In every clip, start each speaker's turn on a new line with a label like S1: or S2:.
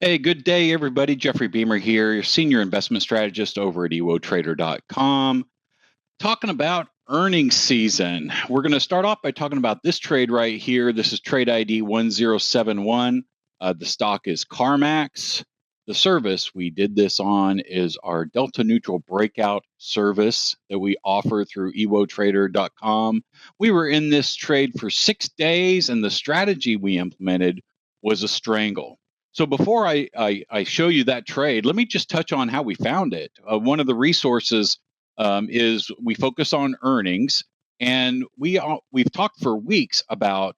S1: Hey, good day, everybody. Jeffrey Beamer here, your senior investment strategist over at ewotrader.com. Talking about earnings season. We're going to start off by talking about this trade right here. This is trade ID 1071. The stock is Carmax. The service we did this on is our Delta Neutral Breakout service that we offer through ewotrader.com. We were in this trade for 6 days, and the strategy we implemented was a strangle. So before I show you that trade, let me just touch on how we found it. One of the resources is we focus on earnings, and we've talked for weeks about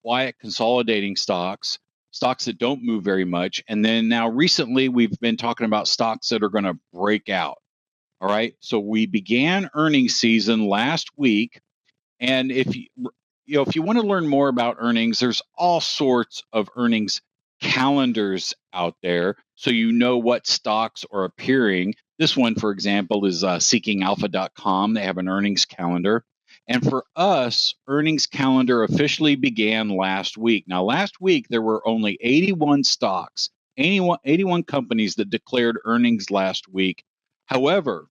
S1: quiet consolidating stocks that don't move very much, and then now recently we've been talking about stocks that are going to break out. All right, so we began earnings season last week, and if you want to learn more about earnings, there's all sorts of earnings calendars out there, so you know what stocks are appearing. This one, for example, is seekingalpha.com. They have an earnings calendar. And for us, earnings calendar officially began last week. Now, last week, there were only 81 stocks, 81 companies that declared earnings last week. However,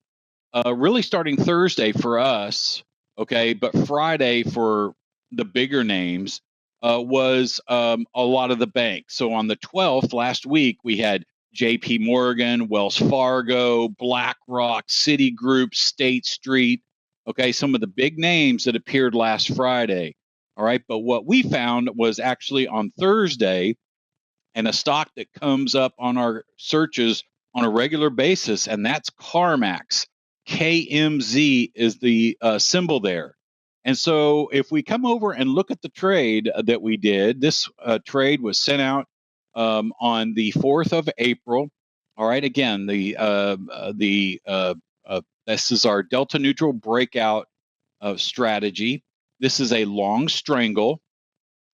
S1: really starting Thursday for us, okay, but Friday for the bigger names was a lot of the banks. So on the 12th last week, we had JP Morgan, Wells Fargo, BlackRock, Citigroup, State Street, okay, some of the big names that appeared last Friday. All right, but what we found was actually on Thursday, and a stock that comes up on our searches on a regular basis, and that's Carmax. KMZ is the symbol there. And so if we come over and look at the trade that we did, this trade was sent out on the 4th of April. All right, again, this is our Delta Neutral Breakout strategy. This is a long strangle,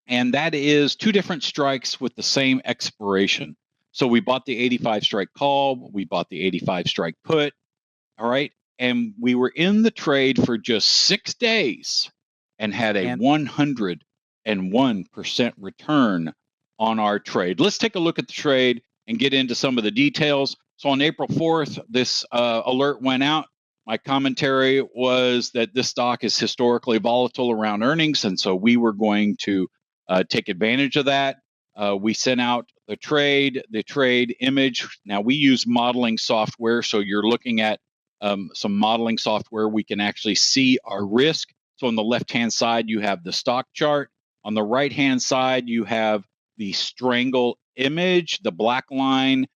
S1: and that is two different strikes with the same expiration. So we bought the 85 strike call, we bought the 85 strike put, all right? And we were in the trade for just 6 days and had a 101% return on our trade. Let's take a look at the trade and get into some of the details. So on April 4th, this alert went out. My commentary was that this stock is historically volatile around earnings, and so we were going to take advantage of that. We sent out the trade image. Now we use modeling software, so you're looking at some modeling software. We can actually see our risk. So on the left-hand side, you have the stock chart. On the right-hand side, you have the strangle image. The black line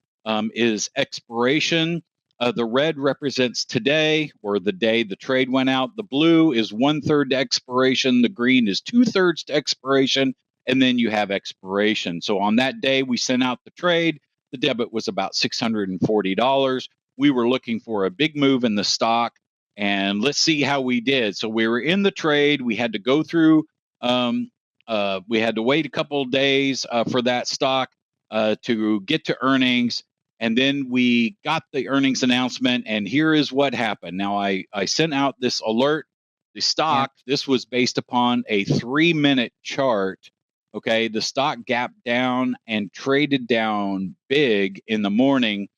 S1: is expiration. The red represents today, or the day the trade went out. The blue is 1/3 to expiration. The green is 2/3 to expiration. And then you have expiration. So on that day, we sent out the trade. The debit was about $640. We were looking for a big move in the stock, and let's see how we did. So we were in the trade. We had to go through, we had to wait a couple of days for that stock to get to earnings. And then we got the earnings announcement, and here is what happened. Now, I sent out this alert. The stock, this was based upon a 3-minute chart. Okay, the stock gapped down and traded down big in the morning,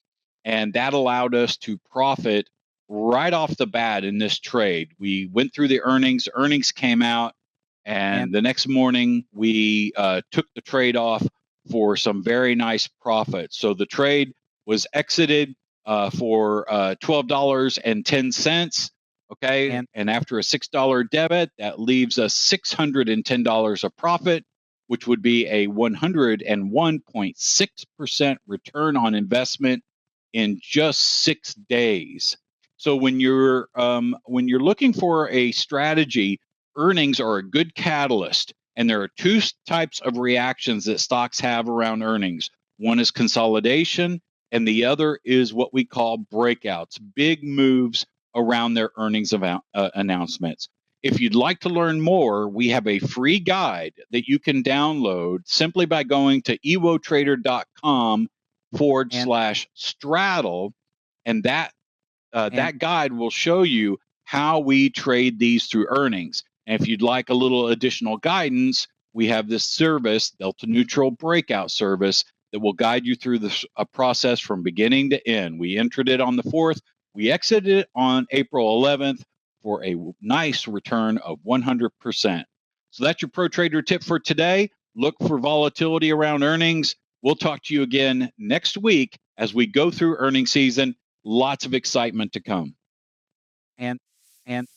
S1: and that allowed us to profit right off the bat in this trade. We went through the earnings came out, and the next morning we took the trade off for some very nice profits. So the trade was exited for $12.10. Okay, and after a $6 debit, that leaves us $610 of profit, which would be a 101.6% return on investment in just 6 days. So when you're looking for a strategy, earnings are a good catalyst, and there are two types of reactions that stocks have around earnings. One is consolidation, and the other is what we call breakouts, big moves around their earnings announcements. If you'd like to learn more, we have a free guide that you can download simply by going to ewotrader.com/straddle, and that guide will show you how we trade these through earnings. And if you'd like a little additional guidance, we have this service, Delta Neutral Breakout Service, that will guide you through this process from beginning to end. We entered it on the 4th. We exited it on April 11th for a nice return of 100%. So that's your pro trader tip for today. Look for volatility around earnings. We'll talk to you again next week as we go through earnings season. Lots of excitement to come. And